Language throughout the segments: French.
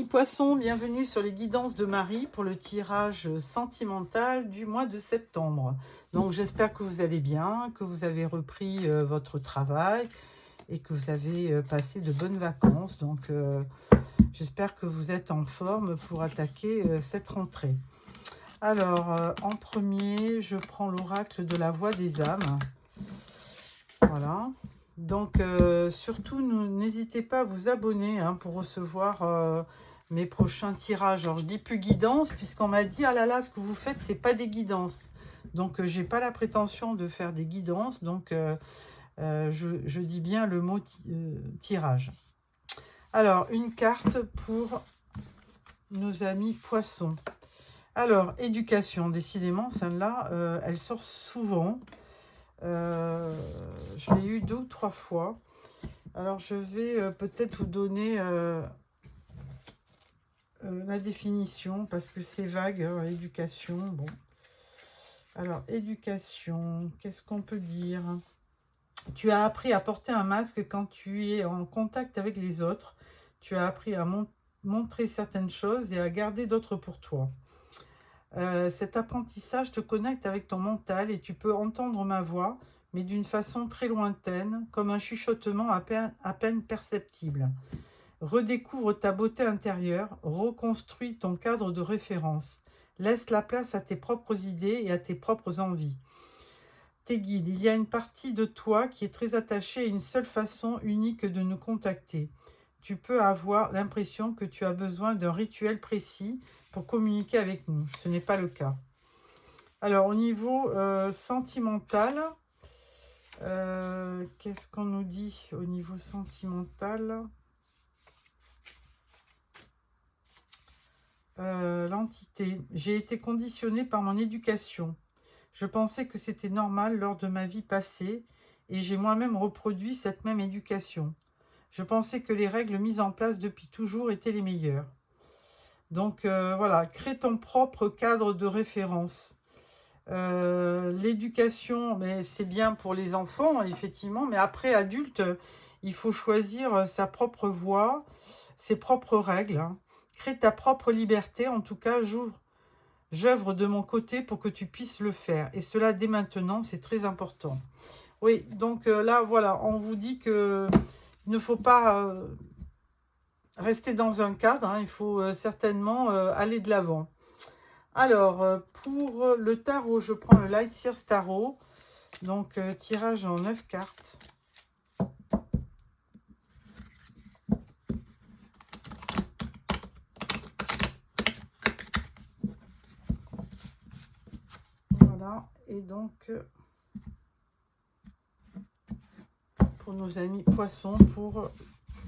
Poissons, bienvenue sur les guidances de Marie pour le tirage sentimental du mois de septembre. Donc j'espère que vous allez bien, que vous avez repris votre travail et que vous avez passé de bonnes vacances. Donc j'espère que vous êtes en forme pour attaquer cette rentrée. Alors en premier, je prends l'oracle de la voix des âmes. Voilà. Donc surtout, n'hésitez pas à vous abonner pour recevoir mes prochains tirages. Alors je dis plus guidance puisqu'on m'a dit ah là là, ce que vous faites c'est pas des guidances. Donc j'ai pas la prétention de faire des guidances. Donc je dis bien le mot tirage. Alors une carte pour nos amis poissons. Alors éducation, décidément celle-là elle sort souvent. Je l'ai eu 2 ou 3 fois. Alors je vais peut-être vous donner la définition parce que c'est vague, éducation. Bon. Alors éducation, qu'est-ce qu'on peut dire? Tu as appris à porter un masque quand tu es en contact avec les autres. Tu as appris à montrer certaines choses et à garder d'autres pour toi. Cet apprentissage te connecte avec ton mental et tu peux entendre ma voix, mais d'une façon très lointaine, comme un chuchotement à peine perceptible. Redécouvre ta beauté intérieure, reconstruis ton cadre de référence. Laisse la place à tes propres idées et à tes propres envies. Tes guides, il y a une partie de toi qui est très attachée à une seule façon unique de nous contacter. Tu peux avoir l'impression que tu as besoin d'un rituel précis pour communiquer avec nous. Ce n'est pas le cas. Alors, au niveau sentimental, qu'est-ce qu'on nous dit au niveau sentimental? L'entité. J'ai été conditionnée par mon éducation. Je pensais que c'était normal lors de ma vie passée et j'ai moi-même reproduit cette même éducation. Je pensais que les règles mises en place depuis toujours étaient les meilleures. Donc voilà, crée ton propre cadre de référence. L'éducation, mais c'est bien pour les enfants, effectivement, mais après, adulte, il faut choisir sa propre voie, ses propres règles. Crée ta propre liberté, en tout cas, j'œuvre de mon côté pour que tu puisses le faire. Et cela dès maintenant, c'est très important. Oui, donc là, voilà, on vous dit que il ne faut pas rester dans un cadre, il faut certainement aller de l'avant. Alors, pour le tarot, je prends le Light Sears Tarot. Donc, tirage en 9 cartes. Voilà. Et donc, pour nos amis poissons, pour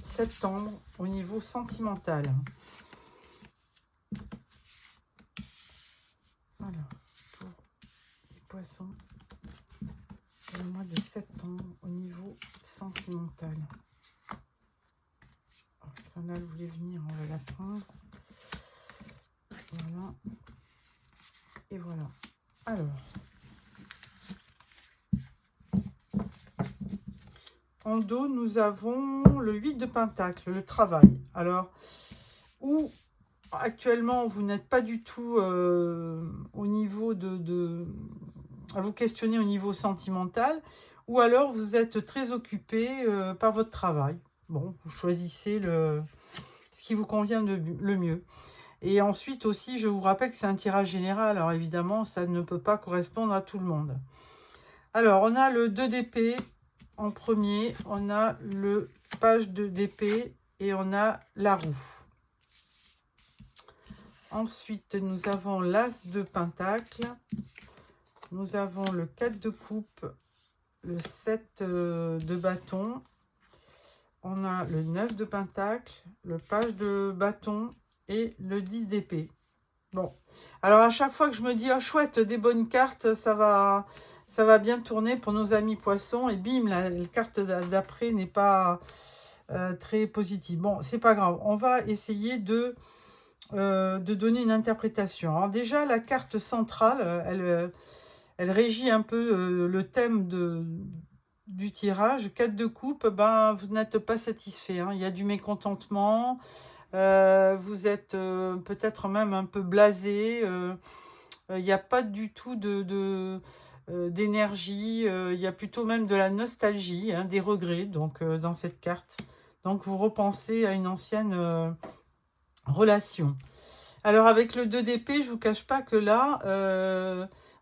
septembre, au niveau sentimental. Voilà. Pour les poissons, le mois de septembre, au niveau sentimental. Celle-là, elle voulait venir, on va la prendre. Voilà. Et voilà. Alors. En dos, nous avons le 8 de Pentacle, le travail. Alors, où actuellement, vous n'êtes pas du tout au niveau à vous questionner au niveau sentimental, ou alors vous êtes très occupé par votre travail. Bon, vous choisissez ce qui vous convient le mieux. Et ensuite aussi, je vous rappelle que c'est un tirage général. Alors évidemment, ça ne peut pas correspondre à tout le monde. Alors, on a le 2 d'épée. En premier, on a le page d'épée et on a la roue. Ensuite, nous avons l'as de pentacle. Nous avons le 4 de coupe, le 7 de bâton. On a le 9 de pentacle, le page de bâton et le 10 d'épée. Bon, alors à chaque fois que je me dis, oh chouette, des bonnes cartes, ça va bien tourner pour nos amis poissons. Et bim, la carte d'après n'est pas très positive. Bon, c'est pas grave. On va essayer de donner une interprétation. Alors déjà, la carte centrale, elle régit un peu le thème du tirage. 4 de coupe, ben, vous n'êtes pas satisfait. Il y a du mécontentement. Vous êtes peut-être même un peu blasé. Il n'y a pas du tout d'énergie. Il y a plutôt même de la nostalgie, hein, des regrets donc, dans cette carte. Donc vous repensez à une ancienne relation. Alors avec le 2 d'épée, je ne vous cache pas que là,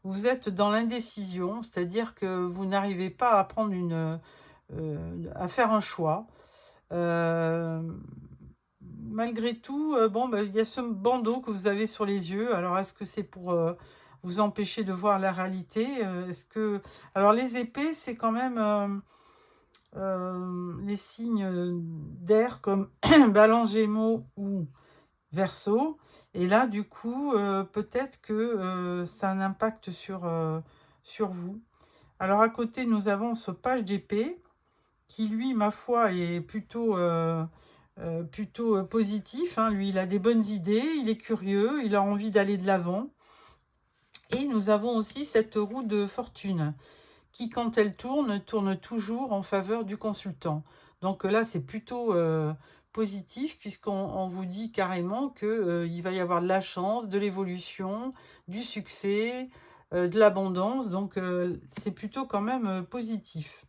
vous êtes dans l'indécision, c'est-à-dire que vous n'arrivez pas à prendre à faire un choix. Euh, Malgré tout, bon, il y a ce bandeau que vous avez sur les yeux. Alors, est-ce que c'est pour vous empêcher de voir la réalité? Est-ce que... Alors, les épées, c'est quand même les signes d'air comme Balance, Gémeaux ou Verseau. Et là, du coup, peut-être que ça a un impact sur vous. Alors, à côté, nous avons ce page d'épée qui, lui, ma foi, est plutôt positif, hein. Lui, il a des bonnes idées, il est curieux, il a envie d'aller de l'avant. Et nous avons aussi cette roue de fortune qui, quand elle tourne, tourne toujours en faveur du consultant. Donc là, c'est plutôt positif puisqu'on vous dit carrément qu'il va y avoir de la chance, de l'évolution, du succès, de l'abondance. Donc c'est plutôt quand même positif.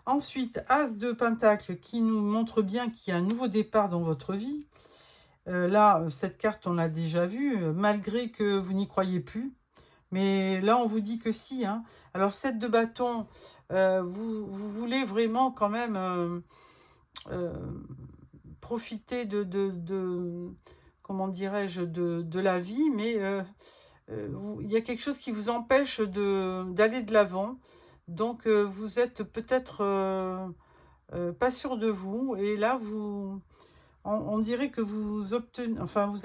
Ensuite, As de Pentacle qui nous montre bien qu'il y a un nouveau départ dans votre vie. Là, cette carte, on l'a déjà vue, malgré que vous n'y croyez plus. Mais là, on vous dit que si, hein. Alors, 7 de bâton, vous voulez vraiment quand même euh, profiter comment dirais-je, de la vie, mais il y a quelque chose qui vous empêche d'aller de l'avant. Donc, vous êtes peut-être pas sûr de vous. Et là, on dirait que vous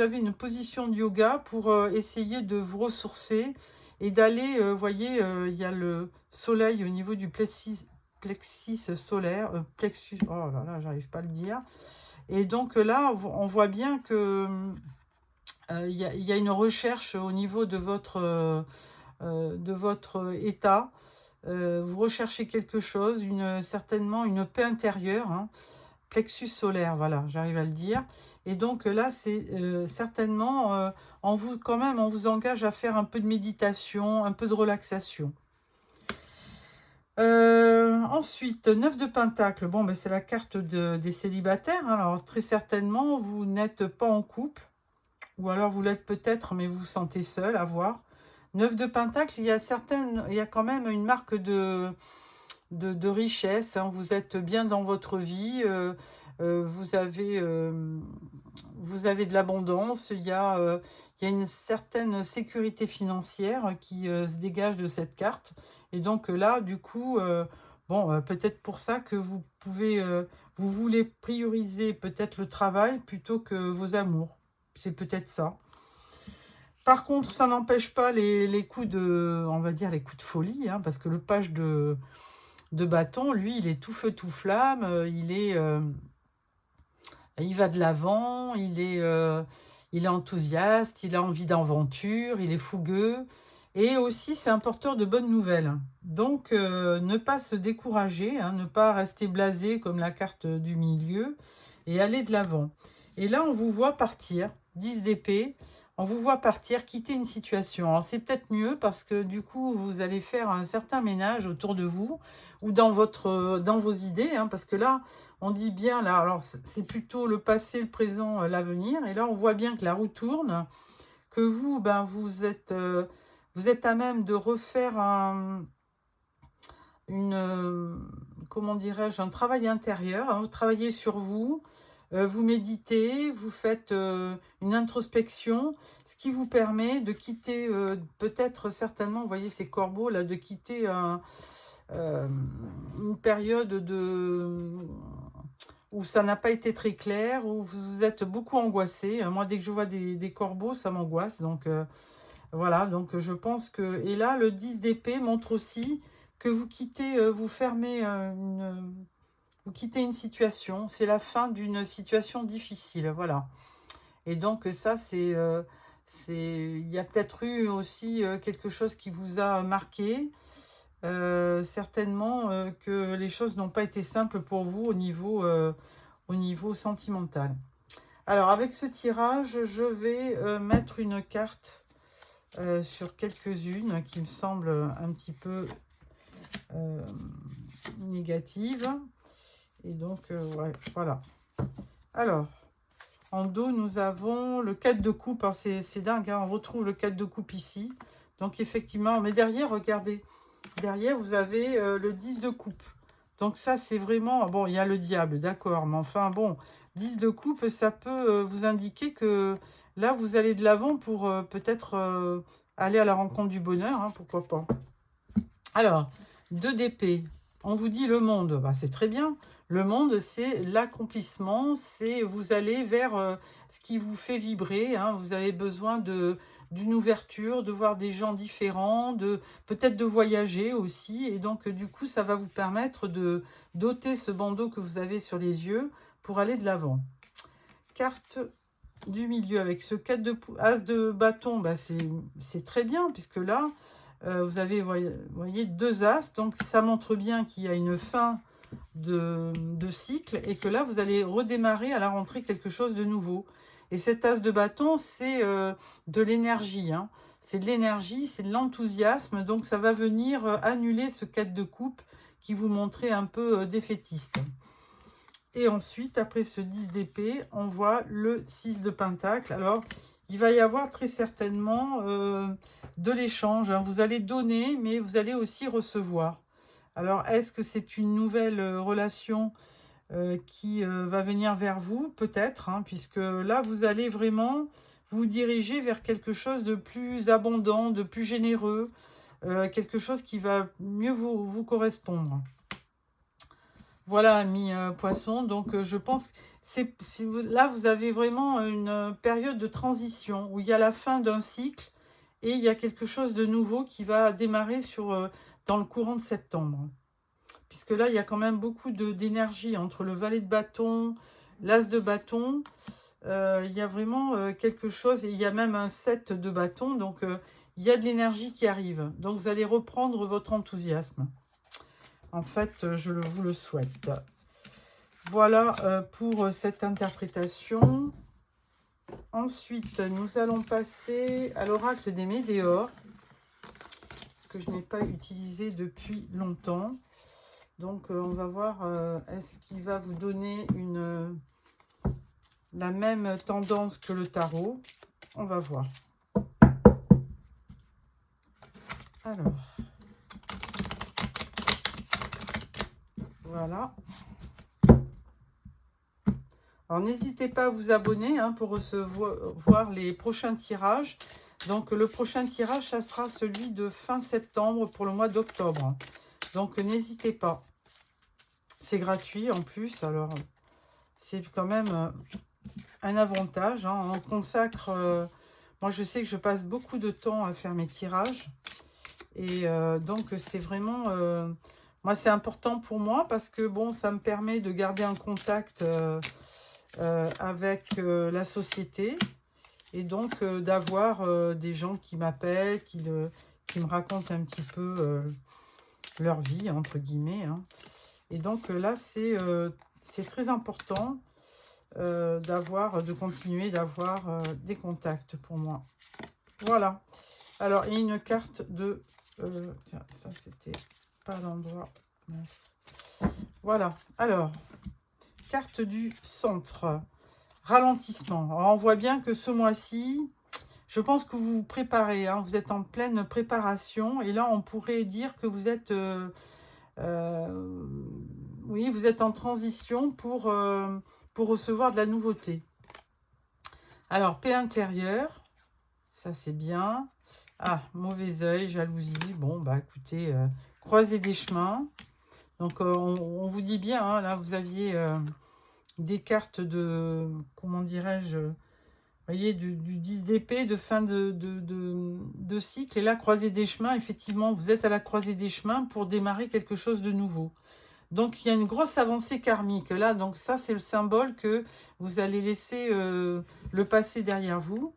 avez une position de yoga pour essayer de vous ressourcer et d'aller, vous voyez, il y a le soleil au niveau du plexus solaire, plexus, oh là là, j'arrive pas à le dire. Et donc là, on voit bien que il y a une recherche au niveau de votre état. Vous recherchez quelque chose, certainement une paix intérieure, hein. Plexus solaire, voilà, j'arrive à le dire. Et donc là, c'est certainement, quand même, on vous engage à faire un peu de méditation, un peu de relaxation. Ensuite, 9 de Pentacle, bon, ben, c'est la carte des célibataires. Alors, très certainement, vous n'êtes pas en couple, ou alors vous l'êtes peut-être, mais vous vous sentez seul à voir. 9 de Pentacle, il y a quand même une marque de richesse, hein. Vous êtes bien dans votre vie, euh, vous avez, euh, vous avez de l'abondance, il y a une certaine sécurité financière qui se dégage de cette carte. Et donc là, du coup, bon, peut-être pour ça que vous voulez prioriser peut-être le travail plutôt que vos amours. C'est peut-être ça. Par contre, ça n'empêche pas les coups on va dire les coups de folie, hein, parce que le page de bâton, lui, il est tout feu, tout flamme, il va de l'avant, il est enthousiaste, il a envie d'aventure, il est fougueux. Et aussi, c'est un porteur de bonnes nouvelles. Donc, ne pas se décourager, hein, ne pas rester blasé comme la carte du milieu et aller de l'avant. Et là, on vous voit partir, 10 d'épée, on vous voit partir, quitter une situation. Alors, c'est peut-être mieux parce que du coup, vous allez faire un certain ménage autour de vous ou dans vos idées, hein, parce que là, on dit bien, là, alors c'est plutôt le passé, le présent, l'avenir. Et là, on voit bien que la roue tourne, que vous, ben, vous êtes à même de refaire comment dirais-je, un travail intérieur, hein. Vous travaillez sur vous, vous méditez, vous faites une introspection, ce qui vous permet de quitter, peut-être certainement, vous voyez ces corbeaux là, de quitter une période où ça n'a pas été très clair, où vous êtes beaucoup angoissé. Moi, dès que je vois des corbeaux, ça m'angoisse. Donc, voilà. Donc, je pense que... Et là, le 10 d'épée montre aussi que vous quittez, vous quittez une situation. C'est la fin d'une situation difficile. Voilà. Et donc, ça, il y a peut-être eu aussi quelque chose qui vous a marqué. Certainement que les choses n'ont pas été simples pour vous au niveau sentimental. Alors, avec ce tirage, je vais mettre une carte sur quelques-unes qui me semblent un petit peu négatives. Et donc, ouais, voilà. Alors, en dos, nous avons le 4 de coupe. C'est dingue, hein, on retrouve le 4 de coupe ici. Donc, effectivement, mais derrière, regardez. Derrière, vous avez le 10 de coupe. Donc, ça, c'est vraiment... Bon, il y a le diable, d'accord. Mais enfin, bon, 10 de coupe, ça peut vous indiquer que là, vous allez de l'avant pour peut-être aller à la rencontre du bonheur. Hein, pourquoi pas. Alors, 2 d'épée. On vous dit le monde. Bah, c'est très bien. Le monde, c'est l'accomplissement. C'est vous allez vers ce qui vous fait vibrer. Hein. Vous avez besoin d'une ouverture, de voir des gens différents, peut-être de voyager aussi. Et donc, du coup, ça va vous permettre de doter ce bandeau que vous avez sur les yeux pour aller de l'avant. Carte du milieu avec ce 4 de as de bâton, bah, c'est très bien puisque là, vous avez, voyez, 2 as. Donc, ça montre bien qu'il y a une fin de cycle et que là, vous allez redémarrer à la rentrée quelque chose de nouveau. Et cet as de bâton, c'est de l'énergie. Hein. C'est de l'énergie, c'est de l'enthousiasme. Donc, ça va venir annuler ce 4 de coupe qui vous montrait un peu défaitiste. Et ensuite, après ce 10 d'épée, on voit le 6 de pentacle. Alors, il va y avoir très certainement de l'échange. Hein. Vous allez donner, mais vous allez aussi recevoir. Alors, est-ce que c'est une nouvelle relation qui va venir vers vous? Peut-être, hein, puisque là, vous allez vraiment vous diriger vers quelque chose de plus abondant, de plus généreux, quelque chose qui va mieux vous correspondre. Voilà, amis poissons, donc je pense que là, vous avez vraiment une période de transition où il y a la fin d'un cycle et il y a quelque chose de nouveau qui va démarrer dans le courant de septembre. Puisque là, il y a quand même beaucoup d'énergie entre le valet de bâton, l'as de bâton. Il y a vraiment quelque chose, et il y a même un 7 de bâton, donc il y a de l'énergie qui arrive. Donc vous allez reprendre votre enthousiasme. En fait, vous le souhaite. Voilà pour cette interprétation. Ensuite, nous allons passer à l'oracle des météores, que je n'ai pas utilisé depuis longtemps. Donc, on va voir, est-ce qu'il va vous donner la même tendance que le tarot? On va voir. Alors, voilà. Alors, n'hésitez pas à vous abonner pour recevoir les prochains tirages. Donc, le prochain tirage, ça sera celui de fin septembre pour le mois d'octobre. Donc, n'hésitez pas. C'est gratuit en plus, alors c'est quand même un avantage. Hein. On consacre... moi, je sais que je passe beaucoup de temps à faire mes tirages. Et donc, c'est vraiment... moi, c'est important pour moi parce que, bon, ça me permet de garder un contact avec la société. Et donc, d'avoir des gens qui m'appellent, qui me racontent un petit peu leur vie, entre guillemets. Hein. Et donc, là, c'est très important de continuer d'avoir des contacts pour moi. Voilà. Alors, il y a une carte de... tiens, ça, c'était pas l'endroit. Voilà. Alors, carte du centre. Ralentissement. Alors, on voit bien que ce mois-ci, je pense que vous vous préparez. Hein, vous êtes en pleine préparation. Et là, on pourrait dire que vous êtes... oui, vous êtes en transition pour recevoir de la nouveauté. Alors, paix intérieure. Ça, c'est bien. Ah, mauvais œil, jalousie. Bon, bah écoutez, croiser des chemins. Donc, on vous dit bien, hein, là, vous aviez des cartes de, comment dirais-je, vous voyez, du 10 d'épée, de fin de cycle. Et là, croiser des chemins, effectivement, vous êtes à la croisée des chemins pour démarrer quelque chose de nouveau. Donc, il y a une grosse avancée karmique. Là, donc ça, c'est le symbole que vous allez laisser le passé derrière vous.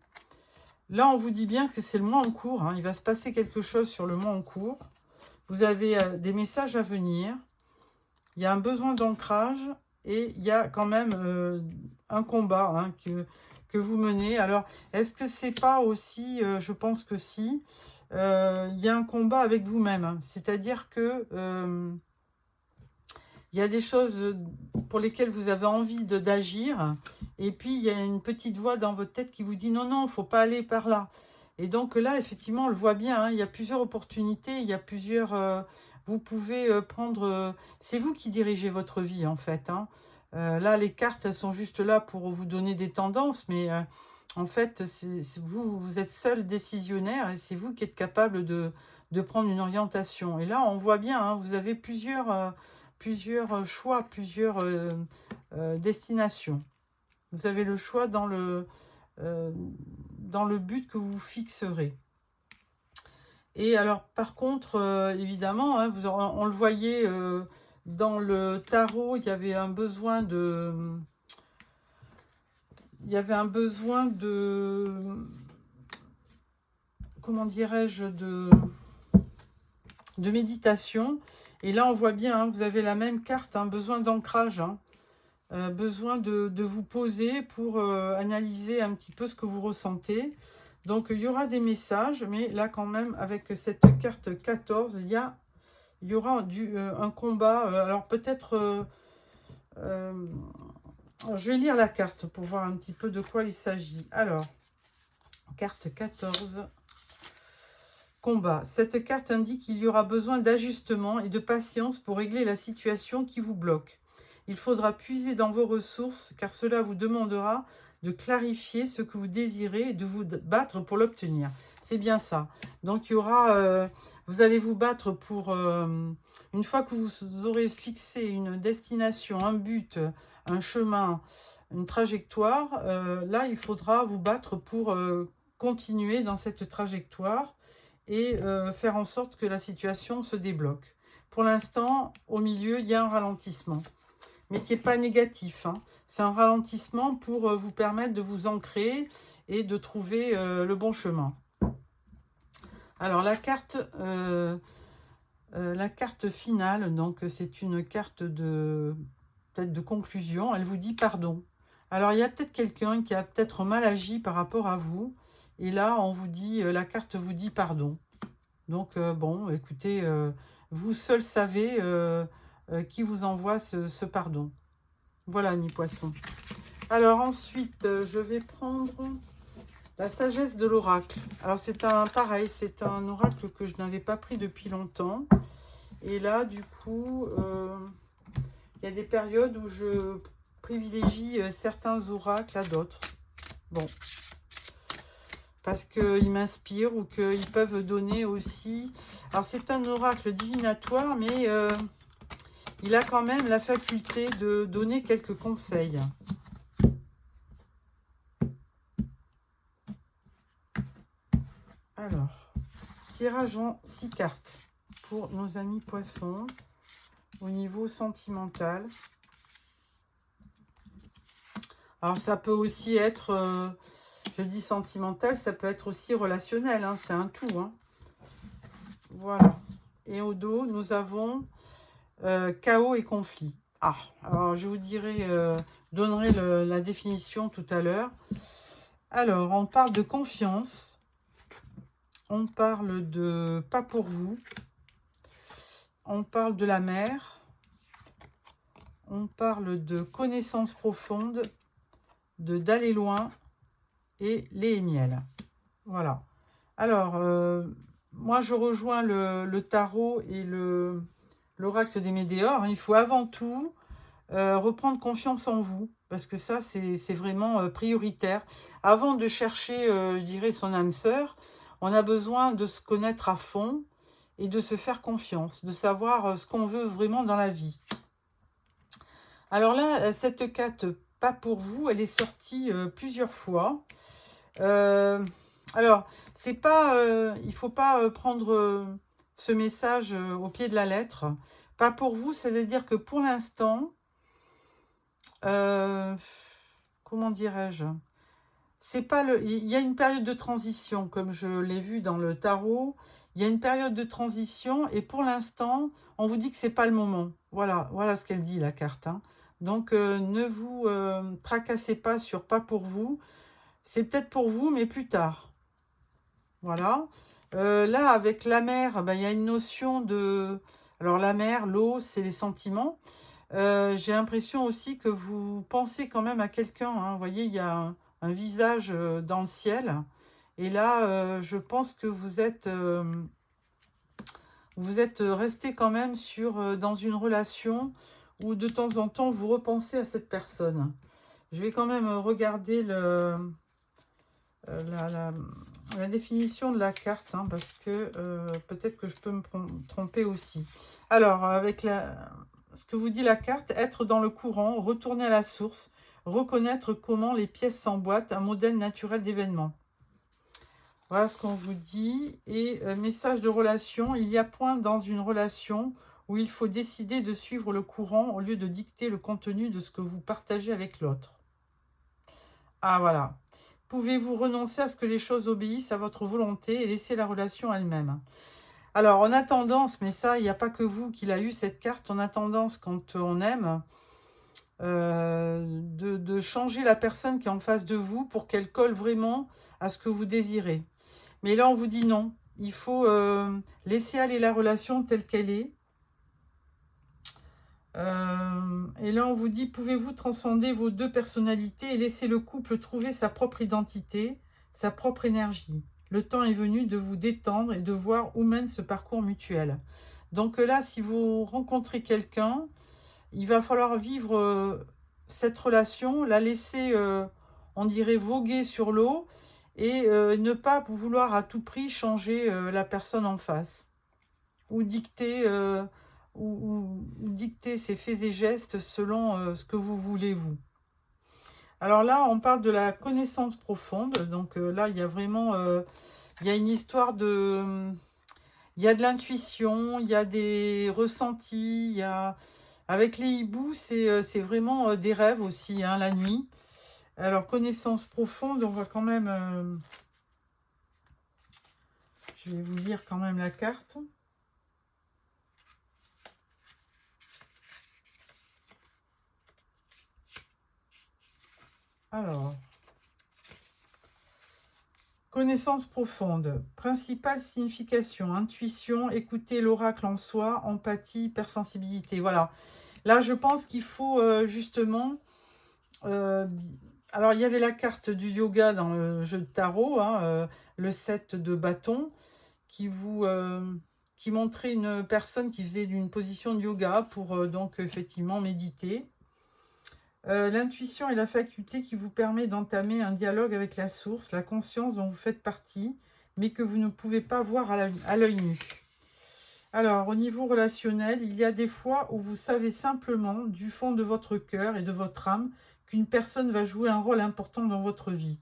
Là, on vous dit bien que c'est le mois en cours. Hein. Il va se passer quelque chose sur le mois en cours. Vous avez des messages à venir. Il y a un besoin d'ancrage et il y a quand même un combat hein, que vous menez. Alors, est-ce que c'est pas aussi, je pense que si, il y a un combat avec vous-même, hein. C'est-à-dire que il y a des choses pour lesquelles vous avez envie d'agir, et puis il y a une petite voix dans votre tête qui vous dit non, non, il ne faut pas aller par là. Et donc là, effectivement, on le voit bien, hein, il y a plusieurs opportunités, il y a plusieurs... vous pouvez prendre... c'est vous qui dirigez votre vie, en fait, hein. Là, les cartes, elles sont juste là pour vous donner des tendances, mais en fait, vous, vous êtes seul décisionnaire, et c'est vous qui êtes capable de prendre une orientation. Et là, on voit bien, hein, vous avez plusieurs choix, plusieurs destinations. Vous avez le choix dans le but que vous fixerez. Et alors, par contre, évidemment, hein, on le voyait dans le tarot, il y avait un besoin de... comment dirais-je, de méditation. Et là, on voit bien, hein, vous avez la même carte, hein, besoin d'ancrage, hein, besoin de vous poser pour analyser un petit peu ce que vous ressentez. Donc, il y aura des messages, mais là, quand même, avec cette carte 14, il y aura un combat. Alors, peut-être... je vais lire la carte pour voir un petit peu de quoi il s'agit. Alors, carte 14... Combat. Cette carte indique qu'il y aura besoin d'ajustement et de patience pour régler la situation qui vous bloque. Il faudra puiser dans vos ressources car cela vous demandera de clarifier ce que vous désirez et de vous battre pour l'obtenir. C'est bien ça. Donc il y aura, vous allez vous battre pour, une fois que vous aurez fixé une destination, un but, un chemin, une trajectoire, là il faudra vous battre pour continuer dans cette trajectoire et faire en sorte que la situation se débloque. Pour l'instant, au milieu, il y a un ralentissement, mais qui n'est pas négatif, hein. C'est un ralentissement pour vous permettre de vous ancrer et de trouver le bon chemin. Alors, la carte finale, donc c'est une carte peut-être de conclusion, elle vous dit pardon. Alors, il y a peut-être quelqu'un qui a peut-être mal agi par rapport à vous, et là, on vous dit, la carte vous dit pardon. Donc, bon, écoutez, vous seul savez qui vous envoie ce pardon. Voilà, amis poissons. Alors, ensuite, je vais prendre la sagesse de l'oracle. Alors, c'est pareil, c'est un oracle que je n'avais pas pris depuis longtemps. Et là, du coup, il y a des périodes où je privilégie certains oracles à d'autres. Bon. Parce qu'ils m'inspirent ou qu'ils peuvent donner aussi... Alors, c'est un oracle divinatoire, mais il a quand même la faculté de donner quelques conseils. Alors, tirage en 6 cartes pour nos amis poissons au niveau sentimental. Alors, ça peut aussi être... je dis sentimental, ça peut être aussi relationnel, hein, c'est un tout, hein. Voilà. Et au dos, nous avons chaos et conflit. Ah, alors je vous dirai, donnerai la définition tout à l'heure. Alors, on parle de confiance. On parle de pas pour vous. On parle de la mer. On parle de connaissance profonde, de d'aller loin et lait et miel. Voilà. Alors, moi, je rejoins le tarot et l'oracle des météores. Il faut avant tout reprendre confiance en vous, parce que ça, c'est vraiment prioritaire. Avant de chercher, je dirais, son âme sœur, on a besoin de se connaître à fond et de se faire confiance, de savoir ce qu'on veut vraiment dans la vie. Alors là, cette carte, pas pour vous, elle est sortie plusieurs fois. Alors, c'est pas, il ne faut pas prendre ce message au pied de la lettre. Pas pour vous, c'est-à-dire que pour l'instant, comment dirais-je, c'est pas il y a une période de transition, comme je l'ai vu dans le tarot. Il y a une période de transition et pour l'instant, on vous dit que c'est pas le moment. Voilà, voilà ce qu'elle dit, la carte, hein. Donc, ne vous tracassez pas sur pas pour vous. C'est peut-être pour vous, mais plus tard. Voilà. Là, avec la mer, ben, il y a une notion de... Alors, la mer, l'eau, c'est les sentiments. J'ai l'impression aussi que vous pensez quand même à quelqu'un, hein. Vous voyez, il y a un visage dans le ciel. Et là, je pense que vous êtes resté quand même dans une relation où de temps en temps, vous repensez à cette personne. Je vais quand même regarder la, la- la définition de la carte, hein, parce que peut-être que je peux me tromper aussi. Alors, ce que vous dit la carte, être dans le courant, retourner à la source, reconnaître comment les pièces s'emboîtent, un modèle naturel d'événements. Voilà ce qu'on vous dit. Et message de relation, il y a point dans une relation où il faut décider de suivre le courant au lieu de dicter le contenu de ce que vous partagez avec l'autre. Ah voilà. Pouvez-vous renoncer à ce que les choses obéissent à votre volonté et laisser la relation elle-même? Alors, on a tendance, mais ça, il n'y a pas que vous qui l'a eu, cette carte, on a tendance, quand on aime, de changer la personne qui est en face de vous pour qu'elle colle vraiment à ce que vous désirez. Mais là, on vous dit non. Il faut laisser aller la relation telle qu'elle est. Et là, on vous dit, pouvez-vous transcender vos deux personnalités et laisser le couple trouver sa propre identité, sa propre énergie. Le temps est venu de vous détendre et de voir où mène ce parcours mutuel. Donc là, si vous rencontrez quelqu'un, il va falloir vivre cette relation, la laisser, on dirait, voguer sur l'eau et ne pas vouloir à tout prix changer la personne en face ou dicter, ou dicter ses faits et gestes selon ce que vous voulez, vous. Alors là, on parle de la connaissance profonde. Donc là, il y a vraiment il y a une histoire de... Il y a de l'intuition, il y a des ressentis, il y a... Avec les hiboux, c'est vraiment des rêves aussi, hein, la nuit. Alors, connaissance profonde, on va quand même... je vais vous lire quand même la carte. Alors, connaissance profonde, principale signification, intuition, écouter l'oracle en soi, empathie, hypersensibilité. Voilà. Là, je pense qu'il faut justement... alors, il y avait la carte du yoga dans le jeu de tarot, hein, le 7 de bâton, qui montrait une personne qui faisait une position de yoga pour donc effectivement méditer. L'intuition est la faculté qui vous permet d'entamer un dialogue avec la source, la conscience dont vous faites partie, mais que vous ne pouvez pas voir à l'œil nu. Alors, au niveau relationnel, il y a des fois où vous savez simplement, du fond de votre cœur et de votre âme, qu'une personne va jouer un rôle important dans votre vie.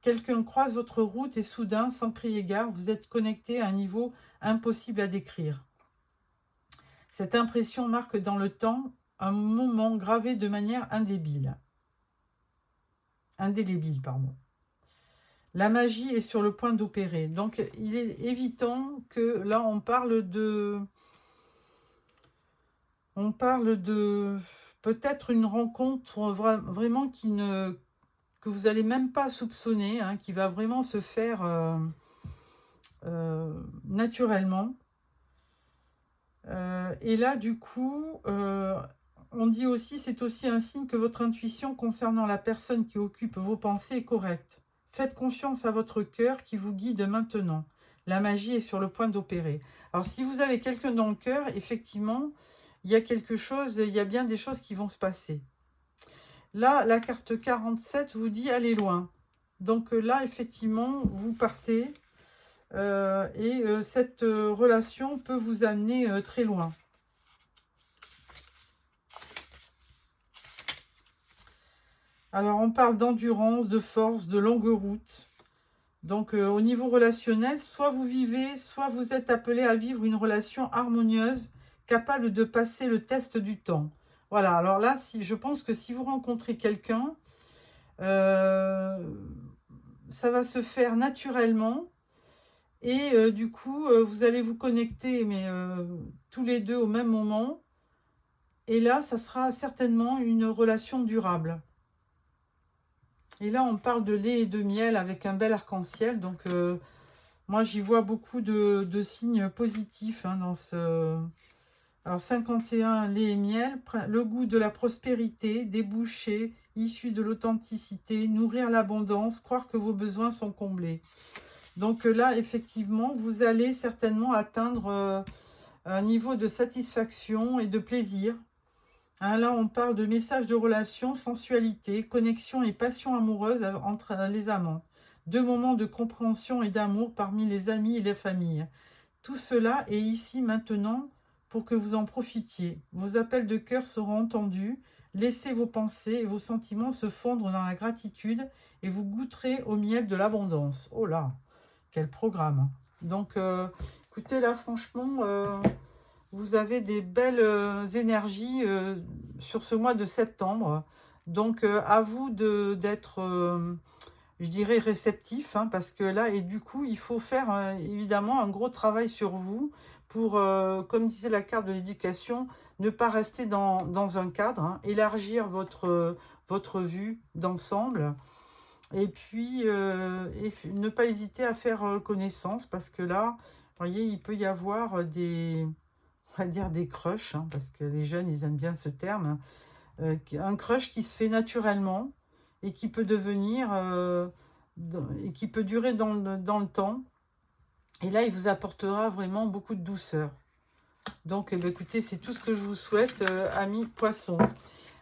Quelqu'un croise votre route et soudain, sans crier gare, vous êtes connecté à un niveau impossible à décrire. Cette impression marque dans le temps un moment gravé de manière indélébile. Pardon. La magie est sur le point d'opérer. Donc, il est évident que là, on parle de peut-être une rencontre vraiment que vous n'allez même pas soupçonner, hein, qui va vraiment se faire naturellement. Et là, du coup, on dit aussi, c'est aussi un signe que votre intuition concernant la personne qui occupe vos pensées est correcte. Faites confiance à votre cœur qui vous guide maintenant. La magie est sur le point d'opérer. Alors, si vous avez quelqu'un dans le cœur, effectivement, il y a quelque chose, il y a bien des choses qui vont se passer. Là, la carte 47 vous dit aller loin. Donc là, effectivement, vous partez et cette relation peut vous amener très loin. Alors, on parle d'endurance, de force, de longue route. Donc, au niveau relationnel, soit vous vivez, soit vous êtes appelé à vivre une relation harmonieuse, capable de passer le test du temps. Voilà, alors là, je pense que si vous rencontrez quelqu'un, ça va se faire naturellement. Et du coup, vous allez vous connecter, mais tous les deux au même moment. Et là, ça sera certainement une relation durable. Et là, on parle de lait et de miel avec un bel arc-en-ciel. Donc, moi, j'y vois beaucoup de signes positifs hein, dans ce... Alors, 51, lait et miel, le goût de la prospérité, débouché, issu de l'authenticité, nourrir l'abondance, croire que vos besoins sont comblés. Donc là, effectivement, vous allez certainement atteindre un niveau de satisfaction et de plaisir. Hein, là, on parle de messages de relation, sensualité, connexion et passion amoureuse entre les amants. Deux moments de compréhension et d'amour parmi les amis et les familles. Tout cela est ici maintenant pour que vous en profitiez. Vos appels de cœur seront entendus. Laissez vos pensées et vos sentiments se fondre dans la gratitude et vous goûterez au miel de l'abondance. Oh là, quel programme! Donc, écoutez, là, franchement, vous avez des belles énergies sur ce mois de septembre. Donc, à vous d'être, je dirais, réceptif, hein, parce que là, et du coup, il faut faire évidemment un gros travail sur vous pour, comme disait la carte de l'éducation, ne pas rester dans un cadre, hein, élargir votre vue d'ensemble. Et puis, ne pas hésiter à faire connaissance, parce que là, vous voyez, il peut y avoir on va dire des crushs, hein, parce que les jeunes, ils aiment bien ce terme. Un crush qui se fait naturellement et qui peut devenir, et qui peut durer dans le temps. Et là, il vous apportera vraiment beaucoup de douceur. Donc, eh bien, écoutez, c'est tout ce que je vous souhaite, amis poissons.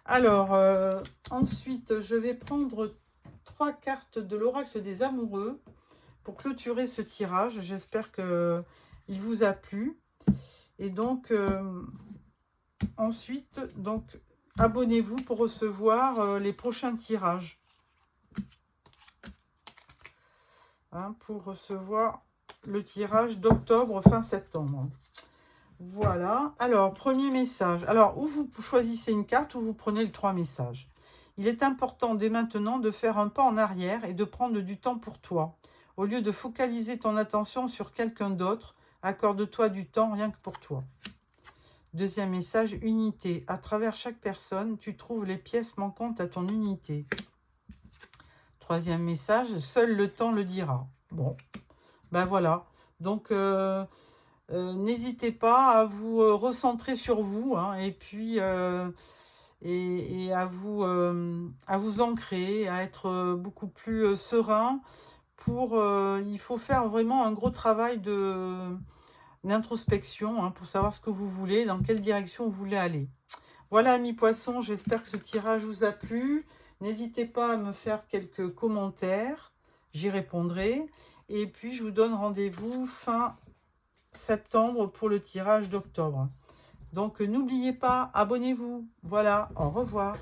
Alors, ensuite, je vais prendre 3 cartes de l'oracle des amoureux pour clôturer ce tirage. J'espère qu'il vous a plu. Et donc, ensuite, donc, abonnez-vous pour recevoir les prochains tirages. Hein, pour recevoir le tirage d'octobre, fin septembre. Voilà. Alors, premier message. Alors, ou vous choisissez une carte ou vous prenez les 3 messages. Il est important dès maintenant de faire un pas en arrière et de prendre du temps pour toi. Au lieu de focaliser ton attention sur quelqu'un d'autre, accorde-toi du temps rien que pour toi. Deuxième message, unité. À travers chaque personne, tu trouves les pièces manquantes à ton unité. Troisième message, seul le temps le dira. Bon, ben voilà. Donc, n'hésitez pas à vous recentrer sur vous, hein, et puis et à vous ancrer, à être beaucoup plus serein. Il faut faire vraiment un gros travail d'introspection, hein, pour savoir ce que vous voulez, dans quelle direction vous voulez aller. Voilà, amis poissons, j'espère que ce tirage vous a plu. N'hésitez pas à me faire quelques commentaires, j'y répondrai. Et puis, je vous donne rendez-vous fin septembre pour le tirage d'octobre. Donc, n'oubliez pas, abonnez-vous. Voilà, au revoir.